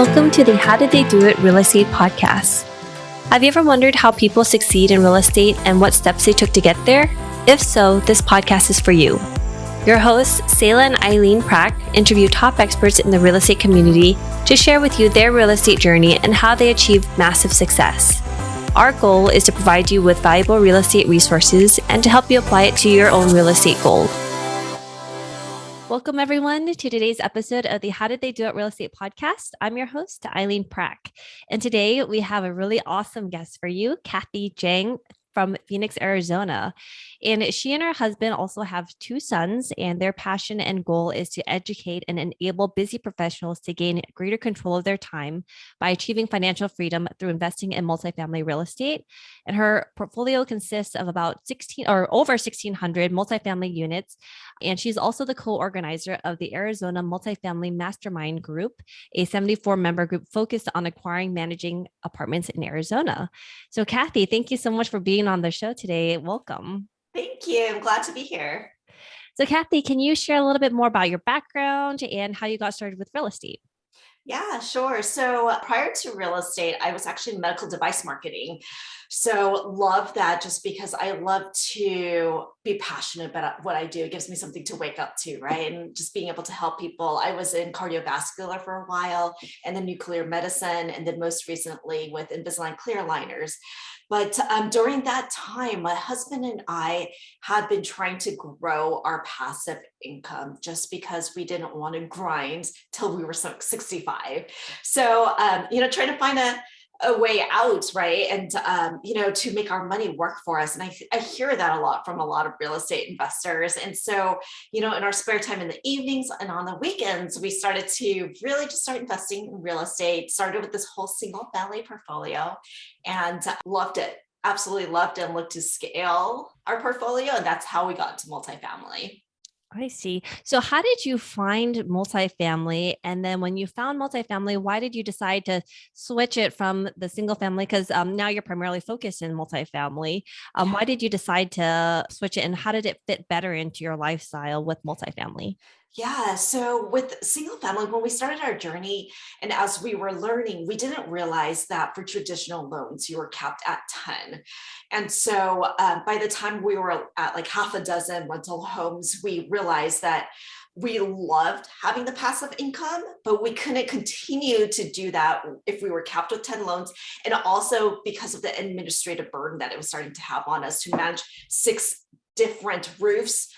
Welcome to the How Did They Do It Real Estate Podcast. Have you ever wondered how people succeed in real estate and what steps they took to get there? If so, this podcast is for you. Your hosts, Sayla and Eileen Prack, interview top experts in the real estate community to share with you their real estate journey and how they achieved massive success. Our goal is to provide you with valuable real estate resources and to help you apply it to your own real estate goal. Welcome, everyone, to today's episode of the How Did They Do It Real Estate Podcast. I'm your host, Eileen Prack. And today we have a really awesome guest for you, Kathy Jang from Phoenix, Arizona. And she and her husband also have two sons, and their passion and goal is to educate and enable busy professionals to gain greater control of their time by achieving financial freedom through investing in multifamily real estate. And her portfolio consists of about 16 or over 1,600 multifamily units. And she's also the co-organizer of the Arizona Multifamily MasterMind Group, a 74-member group focused on acquiring, managing apartments in Arizona. So Kathy, thank you so much for being on the show today. Welcome. Thank you. I'm glad to be here. So Kathy, can you share a little bit more about your background and how you got started with real estate? Yeah, sure. So prior to real estate, I was actually in medical device marketing. So love that just because I love to be passionate about what I do. It gives me something to wake up to, right? And just being able to help people. I was in cardiovascular for a while and then nuclear medicine, and then most recently with Invisalign clear aligners. But during that time, my husband and I had been trying to grow our passive income just because we didn't want to grind till we were 65. So, trying to find a way out, right? And, to make our money work for us. And I hear that a lot from a lot of real estate investors. And so, in our spare time in the evenings and on the weekends, we started to really just start investing in real estate, started with this whole single family portfolio and loved it. Absolutely loved it and looked to scale our portfolio. And that's how we got to multifamily. I see. So how did you find multifamily? And then when you found multifamily, why did you decide to switch it from the single family? Because now you're primarily focused in multifamily. Why did you decide to switch it, and how did it fit better into your lifestyle with multifamily? Yeah. So with single family, when we started our journey and as we were learning, we didn't realize that for traditional loans, you were capped at 10. And so by the time we were at like half a dozen rental homes, we realized that we loved having the passive income, but we couldn't continue to do that if we were capped with 10 loans. And also because of the administrative burden that it was starting to have on us to manage 6 different roofs,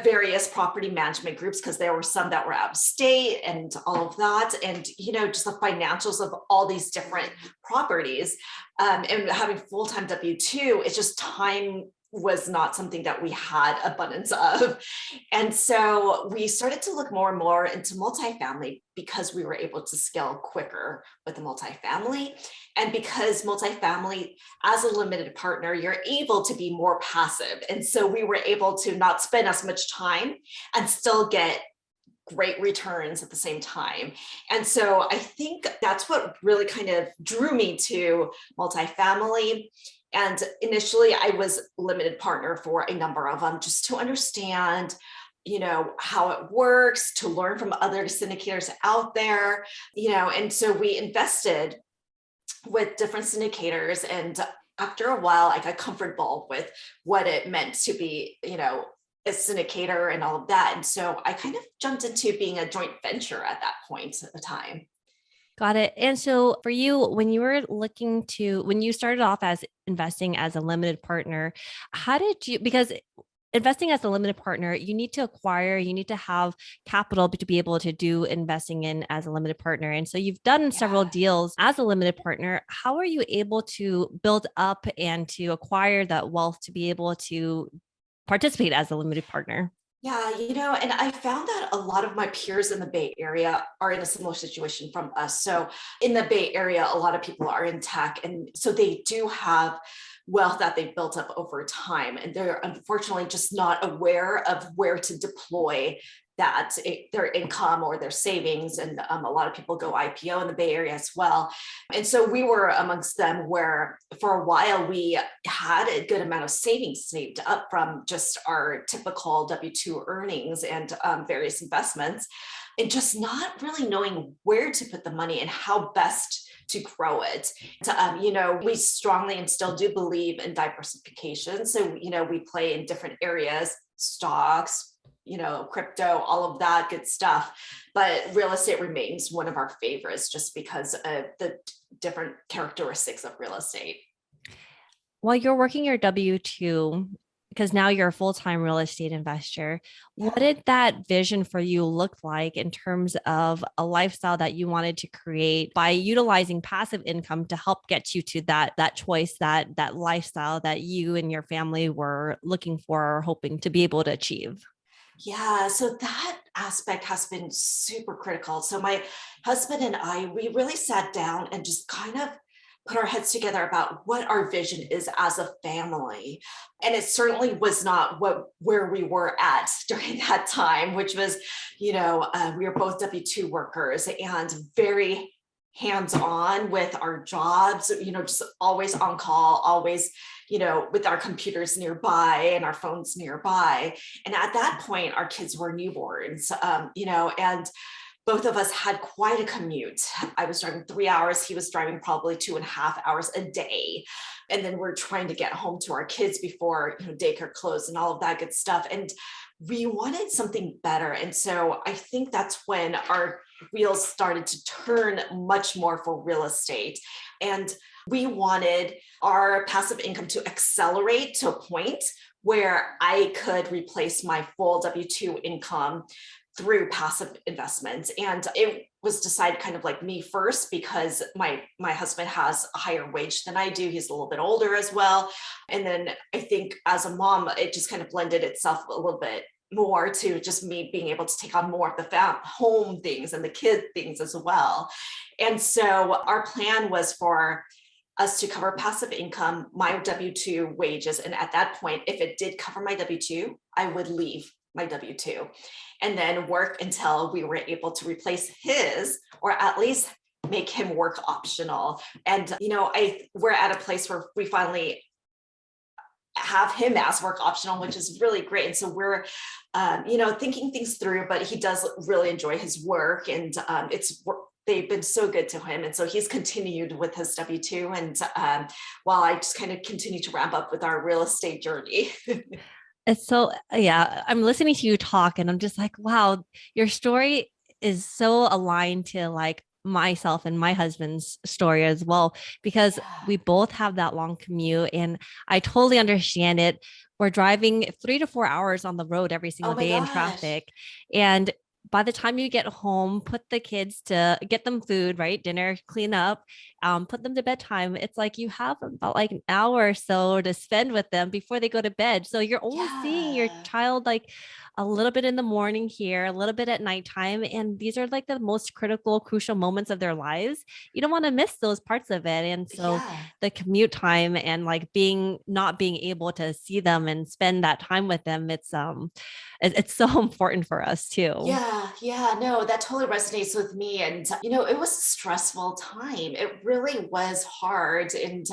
various property management groups, because there were some that were out of state and all of that. And, just the financials of all these different properties and having full-time W-2, it's just time was not something that we had abundance of. And so we started to look more and more into multifamily because we were able to scale quicker with the multifamily. And because multifamily, as a limited partner, you're able to be more passive. And so we were able to not spend as much time and still get great returns at the same time. And so I think that's what really kind of drew me to multifamily. And initially I was limited partner for a number of them just to understand, how it works, to learn from other syndicators out there, and so we invested with different syndicators. And after a while, I got comfortable with what it meant to be, a syndicator and all of that. And so I kind of jumped into being a joint venture at that point at the time. Got it. And so for you, when you started off as investing as a limited partner, because investing as a limited partner, you need to have capital to be able to do investing in as a limited partner. And so you've done several deals as a limited partner. How are you able to build up and to acquire that wealth to be able to participate as a limited partner? Yeah, and I found that a lot of my peers in the Bay Area are in a similar situation from us. So in the Bay Area, a lot of people are in tech. And so they do have wealth that they've built up over time. And they're unfortunately just not aware of where to deploy their income or their savings. And a lot of people go IPO in the Bay Area as well. And so we were amongst them where for a while we had a good amount of savings saved up from just our typical W-2 earnings and various investments, and just not really knowing where to put the money and how best to grow it. We strongly and still do believe in diversification. So, we play in different areas, stocks, crypto, all of that good stuff. But real estate remains one of our favorites just because of the different characteristics of real estate. While you're working your W-2, because now you're a full-time real estate investor, what did that vision for you look like in terms of a lifestyle that you wanted to create by utilizing passive income to help get you to that choice, that lifestyle that you and your family were looking for or hoping to be able to achieve? Yeah, so that aspect has been super critical. So my husband and I, we really sat down and just kind of put our heads together about what our vision is as a family. And it certainly was not where we were at during that time, which was, we were both W-2 workers and very hands-on with our jobs, just always on call, always, with our computers nearby and our phones nearby. And at that point, our kids were newborns, and both of us had quite a commute. I was driving 3 hours. He was driving probably 2.5 hours a day. And then we're trying to get home to our kids before, daycare closed and all of that good stuff. And we wanted something better. And so I think that's when our wheels started to turn much more for real estate. And we wanted our passive income to accelerate to a point where I could replace my full W-2 income through passive investments. And it was decided kind of like me first because my husband has a higher wage than I do. He's a little bit older as well. And then I think as a mom, it just kind of blended itself a little bit more to just me being able to take on more of the home things and the kid things as well. And so our plan was for us to cover passive income, my W-2 wages. And at that point, if it did cover my W-2, I would leave my W-2 and then work until we were able to replace his, or at least make him work optional. And, we're at a place where we finally have him as work optional, which is really great. And so we're, thinking things through, but he does really enjoy his work, and they've been so good to him. And so he's continued with his W-2. And while I just kind of continue to ramp up with our real estate journey. It's so, yeah, I'm listening to you talk and I'm just like, wow, your story is so aligned to like myself and my husband's story as well, because we both have that long commute and I totally understand it. We're driving 3 to 4 hours on the road every Oh single my day in gosh. traffic. And by the time you get home, put the kids to get them food, right? Dinner, clean up, put them to bedtime. It's like you have about like an hour or so to spend with them before they go to bed. So you're only seeing your Yeah. child like a little bit in the morning here, a little bit at nighttime. And these are like the most critical, crucial moments of their lives. You don't want to miss those parts of it. And so Yeah. the commute time and like not being able to see them and spend that time with them, it's so important for us too. Yeah, no, that totally resonates with me. And, it was a stressful time. It really was hard. And,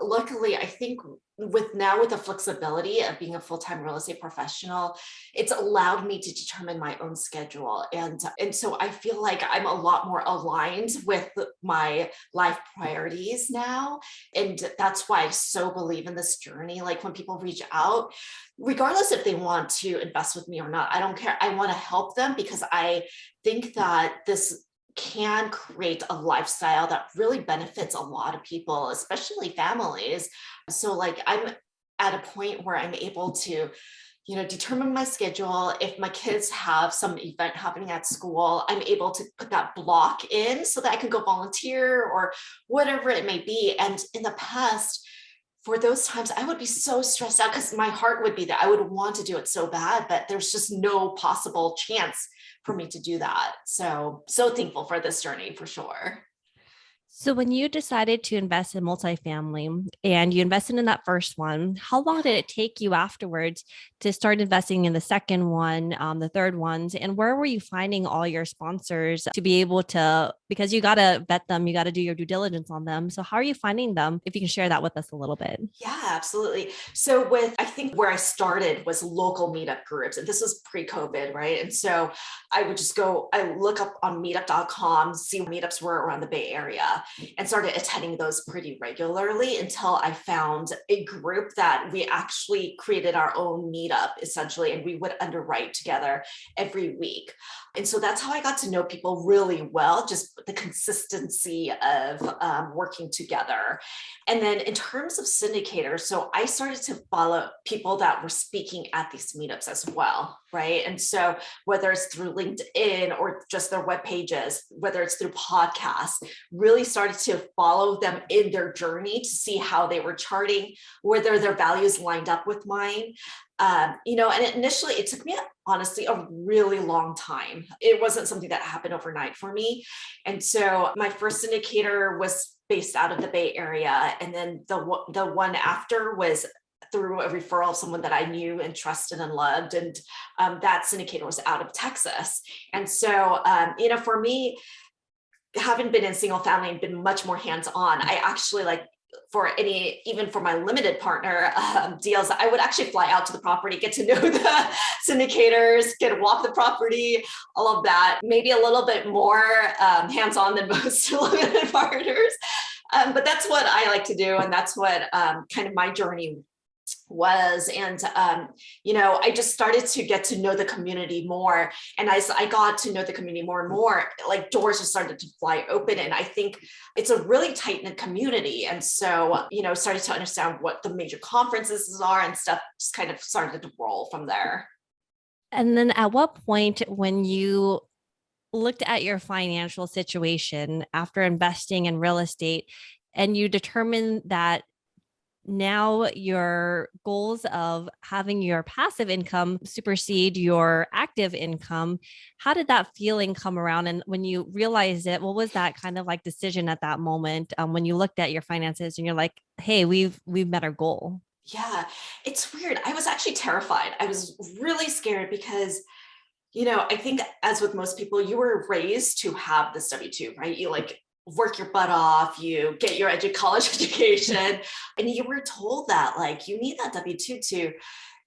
luckily, I think with the flexibility of being a full-time real estate professional, it's allowed me to determine my own schedule. And so I feel like I'm a lot more aligned with my life priorities now. And that's why I so believe in this journey. Like when people reach out, regardless if they want to invest with me or not, I don't care. I want to help them because I think that this can create a lifestyle that really benefits a lot of people, especially families. So like I'm at a point where I'm able to, determine my schedule. If my kids have some event happening at school, I'm able to put that block in so that I can go volunteer or whatever it may be. And in the past, for those times, I would be so stressed out because my heart would be there. I would want to do it so bad, but there's just no possible chance for me to do that. So thankful for this journey for sure. So when you decided to invest in multifamily and you invested in that first one, how long did it take you afterwards to start investing in the second one, the third ones? And where were you finding all your sponsors to be able to, because you got to vet them, you got to do your due diligence on them. So how are you finding them? If you can share that with us a little bit. Yeah, absolutely. So I think where I started was local meetup groups, and this was pre-COVID, right? And so I would just I look up on meetup.com, see what meetups were around the Bay Area, and started attending those pretty regularly until I found a group that we actually created our own meetup essentially, and we would underwrite together every week. And so that's how I got to know people really well, just the consistency of working together. And then in terms of syndicators, so I started to follow people that were speaking at these meetups as well, right? And so whether it's through LinkedIn or just their web pages, whether it's through podcasts, really started to follow them in their journey to see how they were charting, whether their values lined up with mine. And initially it took me honestly a really long time. It wasn't something that happened overnight for me. And so my first syndicator was based out of the Bay Area. And then the one after was through a referral of someone that I knew and trusted and loved. And that syndicator was out of Texas. And so, for me, having been in single family and been much more hands-on, I actually even for my limited partner deals, I would actually fly out to the property, get to know the syndicators, get to walk the property, all of that, maybe a little bit more hands-on than most limited partners. But that's what I like to do. And that's what kind of my journey was. And, I just started to get to know the community more. And as I got to know the community more and more, like doors just started to fly open. And I think it's a really tight-knit community. And so, started to understand what the major conferences are and stuff, just kind of started to roll from there. And then at what point, when you looked at your financial situation after investing in real estate and you determined that now your goals of having your passive income supersede your active income, how did that feeling come around? And when you realized it, what was that kind of like decision at that moment when you looked at your finances and you're like, hey, we've met our goal? Yeah, it's weird. I was actually terrified. I was really scared because I think as with most people, you were raised to have this W-2, right? You like work your butt off, you get your college education, and you were told that like you need that W-2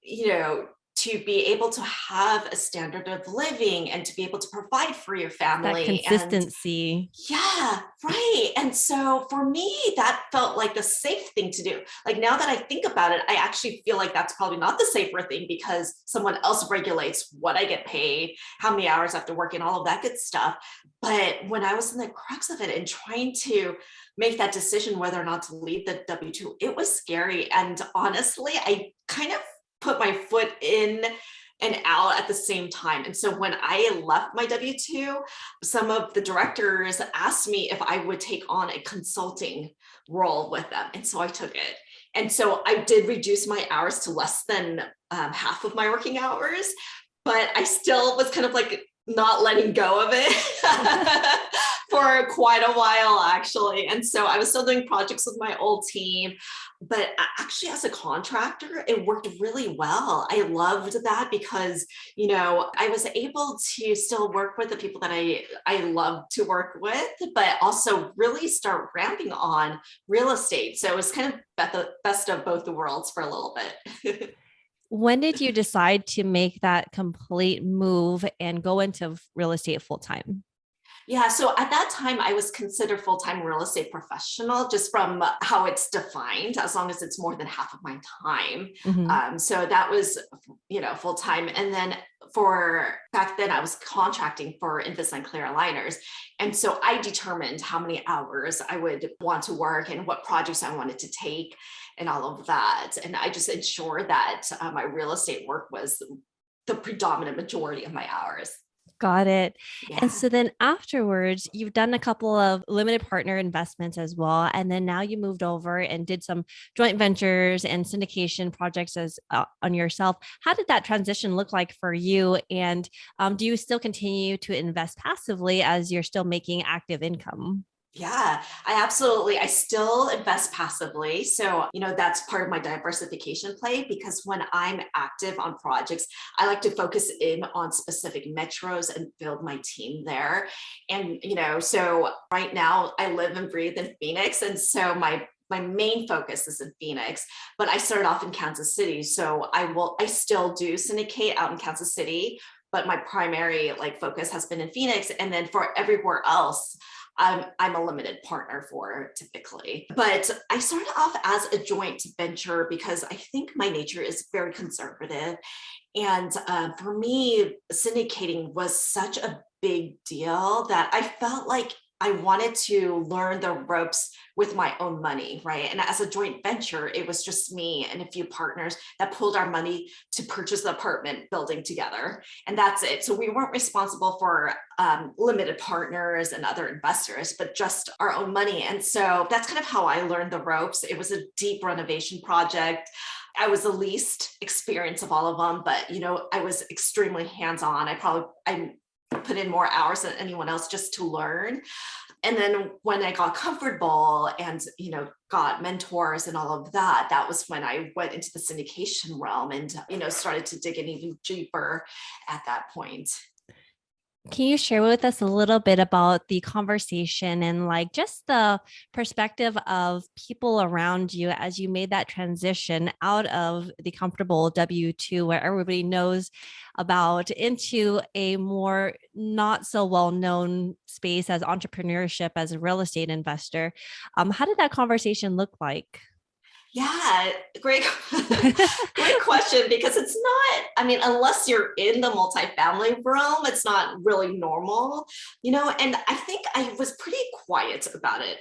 you know, to be able to have a standard of living and to be able to provide for your That family. And consistency. yeah, right. And so for me, that felt like the safe thing to do. Like now that I think about it, I actually feel like that's probably not the safer thing because someone else regulates what I get paid, how many hours I have to work, and all of that good stuff. But when I was in the crux of it and trying to make that decision whether or not to leave the W-2, it was scary. And honestly, I kind of put my foot in and out at the same time. And so when I left my W-2, some of the directors asked me if I would take on a consulting role with them. And so I took it. And so I did reduce my hours to less than half of my working hours, but I still was kind of like not letting go of it for quite a while, actually. And so I was still doing projects with my old team, but actually as a contractor, it worked really well. I loved that because, I was able to still work with the people that I love to work with, but also really start ramping on real estate. So it was kind of the best of both the worlds for a little bit. When did you decide to make that complete move and go into real estate full time? Yeah, so at that time, I was considered full-time real estate professional just from how it's defined, as long as it's more than half of my time. Mhm. So that was, full-time. And then for back then, I was contracting for Invisalign clear aligners. And so I determined how many hours I would want to work and what projects I wanted to take and all of that. And I just ensured that my real estate work was the predominant majority of my hours. Got it. And Yeah. so then afterwards, you've done a couple of limited partner investments as well. And then now you moved over and did some joint ventures and syndication projects as on yourself. How did that transition look like for you? And do you still continue to invest passively as you're still making active income? Yeah, I still invest passively. So, that's part of my diversification play because when I'm active on projects, I like to focus in on specific metros and build my team there. And, so right now I live and breathe in Phoenix. And so my main focus is in Phoenix, but I started off in Kansas City. So I still do syndicate out in Kansas City, but my primary focus has been in Phoenix. And then for everywhere else, I'm a limited partner for typically. But I started off as a joint venture because I think my nature is very conservative. And for me, syndicating was such a big deal that I felt like I wanted to learn the ropes with my own money, right? And as a joint venture, it was just me and a few partners that pulled our money to purchase the apartment building together. And that's it. So we weren't responsible for limited partners and other investors, but just our own money. And so that's kind of how I learned the ropes. It was a deep renovation project. I was the least experienced of all of them, but I was extremely hands-on. I put in more hours than anyone else just to learn. And then when I got comfortable and, got mentors and all of that, that was when I went into the syndication realm and, started to dig in even deeper at that point. Can you share with us a little bit about the conversation and just the perspective of people around you as you made that transition out of the comfortable W-2 where everybody knows about into a more not so well-known space as entrepreneurship as a real estate investor? How did that conversation look like? Yeah, great, great question because it's not, unless you're in the multifamily realm, it's not really normal, and I think I was pretty quiet about it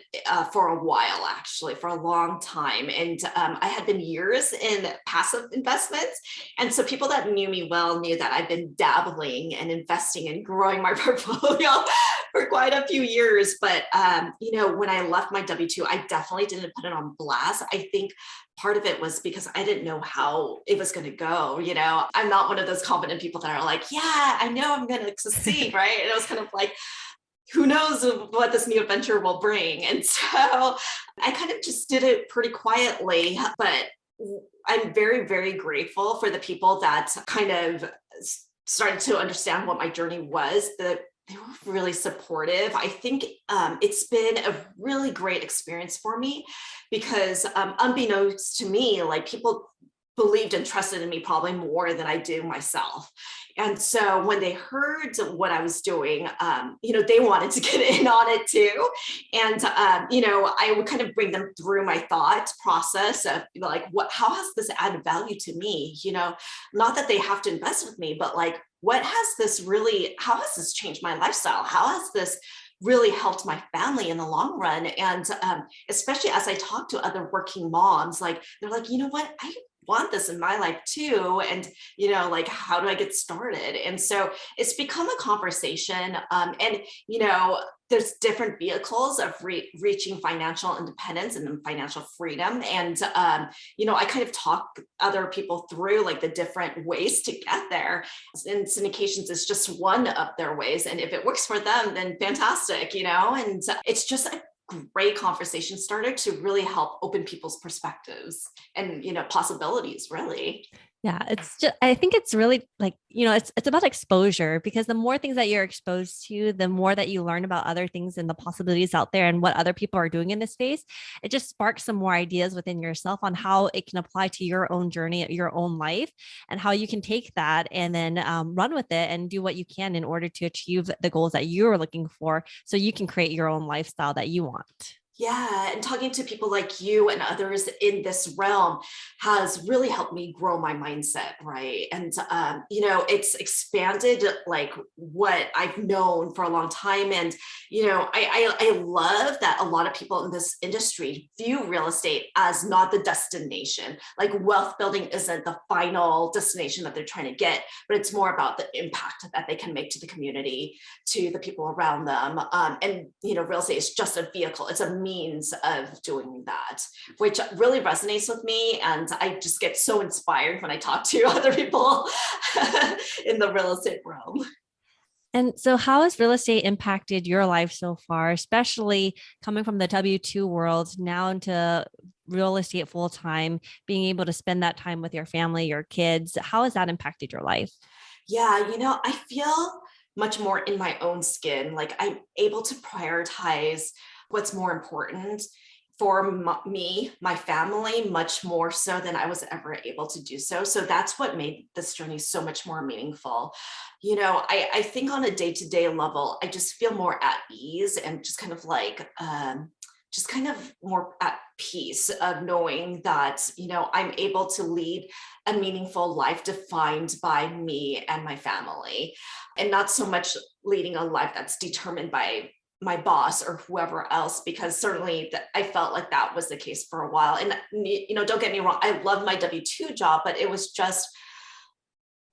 for a while, actually, for a long time. And I had been years in passive investments. And so people that knew me well knew that I've been dabbling and investing and growing my portfolio for quite a few years. But, when I left my W-2, I definitely didn't put it on blast. I think part of it was because I didn't know how it was going to go. I'm not one of those confident people that are like, yeah, I know I'm going to succeed. Right. And it was kind of like, who knows what this new adventure will bring. And so I kind of just did it pretty quietly, but I'm very, very grateful for the people that kind of started to understand what my journey was. They were really supportive. I think it's been a really great experience for me because unbeknownst to me, people believed and trusted in me probably more than I do myself. And so when they heard what I was doing, they wanted to get in on it too. And, I would kind of bring them through my thought process of how has this added value to me? Not that they have to invest with me, but how has this changed my lifestyle? How has this really helped my family in the long run? And especially as I talk to other working moms, they're like, you know what, I want this in my life too. And, how do I get started? And so it's become a conversation. And, there's different vehicles of reaching financial independence and financial freedom. And, I kind of talk other people through the different ways to get there. And syndications is just one of their ways. And if it works for them, then fantastic, and it's just a great conversation starter to really help open people's perspectives and possibilities, really. Yeah, it's just, I think it's really it's about exposure because the more things that you're exposed to, the more that you learn about other things and the possibilities out there and what other people are doing in this space, it just sparks some more ideas within yourself on how it can apply to your own journey, your own life, and how you can take that and then run with it and do what you can in order to achieve the goals that you're looking for so you can create your own lifestyle that you want. Yeah, and talking to people like you and others in this realm has really helped me grow my mindset, right? And it's expanded what I've known for a long time. And I love that a lot of people in this industry view real estate as not the destination. Wealth building isn't the final destination that they're trying to get, but it's more about the impact that they can make to the community, to the people around them. And real estate is just a vehicle. It's a means of doing that, which really resonates with me. And I just get so inspired when I talk to other people in the real estate realm. And so, how has real estate impacted your life so far, especially coming from the W-2 world now into real estate full time, being able to spend that time with your family, your kids? How has that impacted your life? Yeah, I feel much more in my own skin. Like I'm able to prioritize what's more important for me, my family, much more so than I was ever able to do so. So that's what made this journey so much more meaningful. I think on a day-to-day level, I just feel more at ease and just kind of like, just kind of more at peace of knowing that, I'm able to lead a meaningful life defined by me and my family, and not so much leading a life that's determined by my boss or whoever else, because certainly I felt like that was the case for a while. And, don't get me wrong, I love my W-2 job, but it was just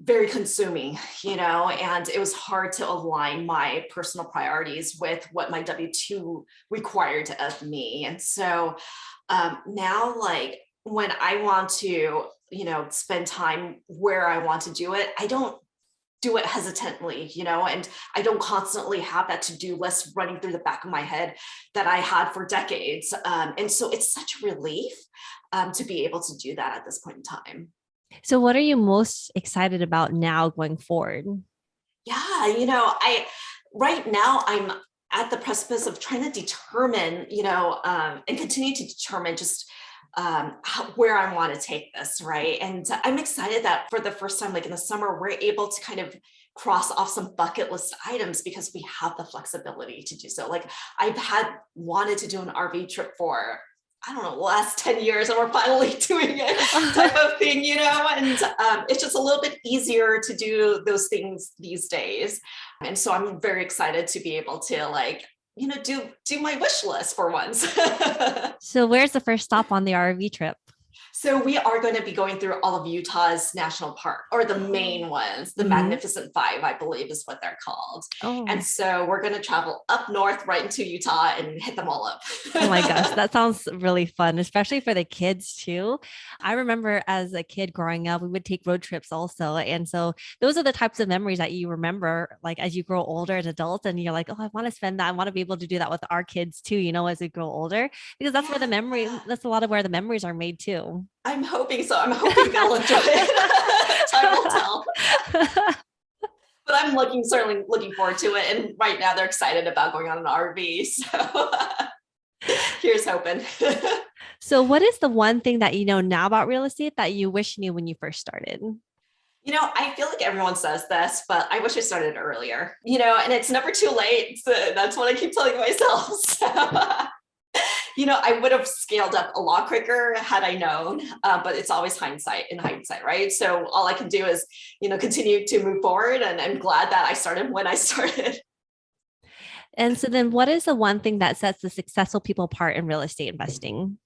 very consuming, and it was hard to align my personal priorities with what my W-2 required of me. And so now, like when I want to, spend time where I want to do it, I don't do it hesitantly, and I don't constantly have that to-do list running through the back of my head that I had for decades. And so it's such a relief to be able to do that at this point in time. So, what are you most excited about now going forward? Yeah, I right now I'm at the precipice of trying to determine, and continue to determine just where I want to take this, right? And I'm excited that for the first time, like in the summer, we're able to kind of cross off some bucket list items because we have the flexibility to do so. Like I've had wanted to do an RV trip for, I don't know, the last 10 years, and we're finally doing it type of thing, and it's just a little bit easier to do those things these days. And so I'm very excited to be able to like, do my wish list for once. So, where's the first stop on the RV trip? So we are going to be going through all of Utah's national park, or the main ones, the Mhm. Magnificent Five, I believe is what they're called. And Oh, so we're going to travel up north right into Utah and hit them all up. oh my gosh, that sounds really fun, especially for the kids too. I remember as a kid growing up, we would take road trips also. And so those are the types of memories that you remember like as you grow older as adults and you're like, oh, I want to spend that. I want to be able to do that with our kids too, as we grow older, because Yeah, that's a lot of where the memories are made too. I'm hoping so. I'm hoping they'll enjoy it. Time will tell. But I'm certainly looking forward to it. And right now they're excited about going on an RV. So here's hoping. So what is the one thing that you know now about real estate that you wish you knew when you first started? I feel like everyone says this, but I wish I started earlier, and it's never too late. So that's what I keep telling myself. So, I would have scaled up a lot quicker had I known, but it's always hindsight, right? So all I can do is, continue to move forward. And I'm glad that I started when I started. And so then what is the one thing that sets the successful people apart in real estate investing?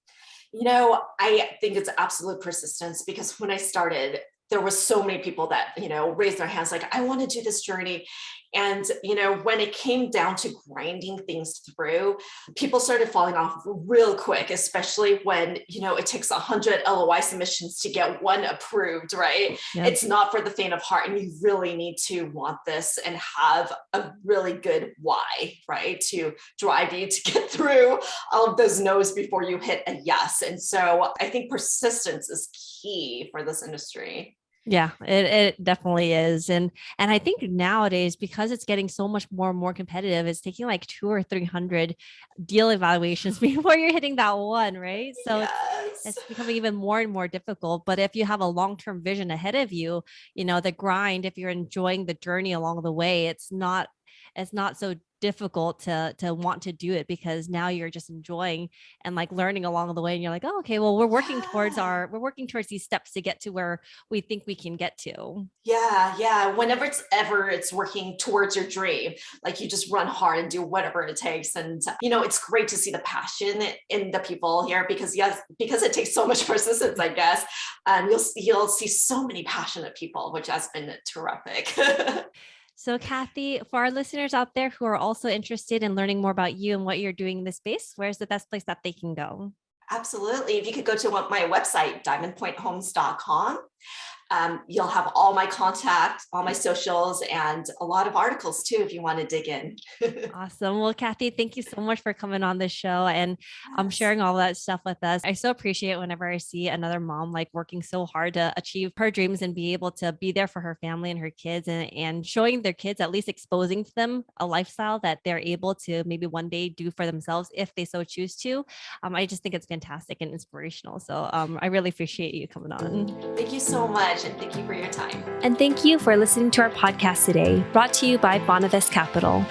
I think it's absolute persistence, because when I started, there was so many people that, raised their hands like, I want to do this journey. And, when it came down to grinding things through, people started falling off real quick, especially when, it takes 100 LOI submissions to get one approved, right? Yeah. It's not for the faint of heart. And you really need to want this and have a really good why, right? To drive you to get through all of those no's before you hit a yes. And so I think persistence is key for this industry. Yeah, it definitely is. And I think nowadays, because it's getting so much more and more competitive, it's taking like 200 or 300 deal evaluations before you're hitting that one, right? So Yes. it's becoming even more and more difficult. But if you have a long-term vision ahead of you, the grind, if you're enjoying the journey along the way, it's not so difficult to want to do it, because now you're just enjoying and like learning along the way, and you're like, oh, okay, well, Yeah. we're working towards these steps to get to where we think we can get to. Yeah. Yeah. Whenever it's working towards your dream, like you just run hard and do whatever it takes. And, it's great to see the passion in the people here, because yes, because it takes so much persistence, I guess. And you'll see so many passionate people, which has been terrific. So, Kathy, for our listeners out there who are also interested in learning more about you and what you're doing in this space, where's the best place that they can go? Absolutely. If you could go to my website, diamondpointhomes.com. You'll have all my contact, all my socials, and a lot of articles too, if you want to dig in. Awesome. Well, Kathy, thank you so much for coming on the show and sharing all that stuff with us. I so appreciate whenever I see another mom like working so hard to achieve her dreams and be able to be there for her family and her kids and showing their kids, at least exposing to them a lifestyle that they're able to maybe one day do for themselves if they so choose to. I just think it's fantastic and inspirational. So I really appreciate you coming on. Thank you so much. And thank you for your time. And thank you for listening to our podcast today, brought to you by Bonavest Capital.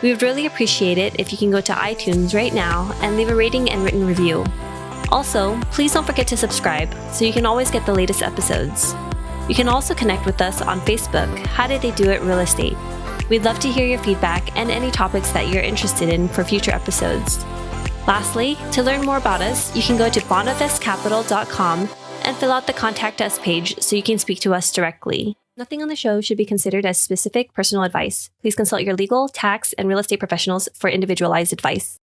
We would really appreciate it if you can go to iTunes right now and leave a rating and written review. Also, please don't forget to subscribe so you can always get the latest episodes. You can also connect with us on Facebook, How Did They Do It Real Estate. We'd love to hear your feedback and any topics that you're interested in for future episodes. Lastly, to learn more about us, you can go to bonavestcapital.com and fill out the Contact Us page so you can speak to us directly. Nothing on the show should be considered as specific personal advice. Please consult your legal, tax, and real estate professionals for individualized advice.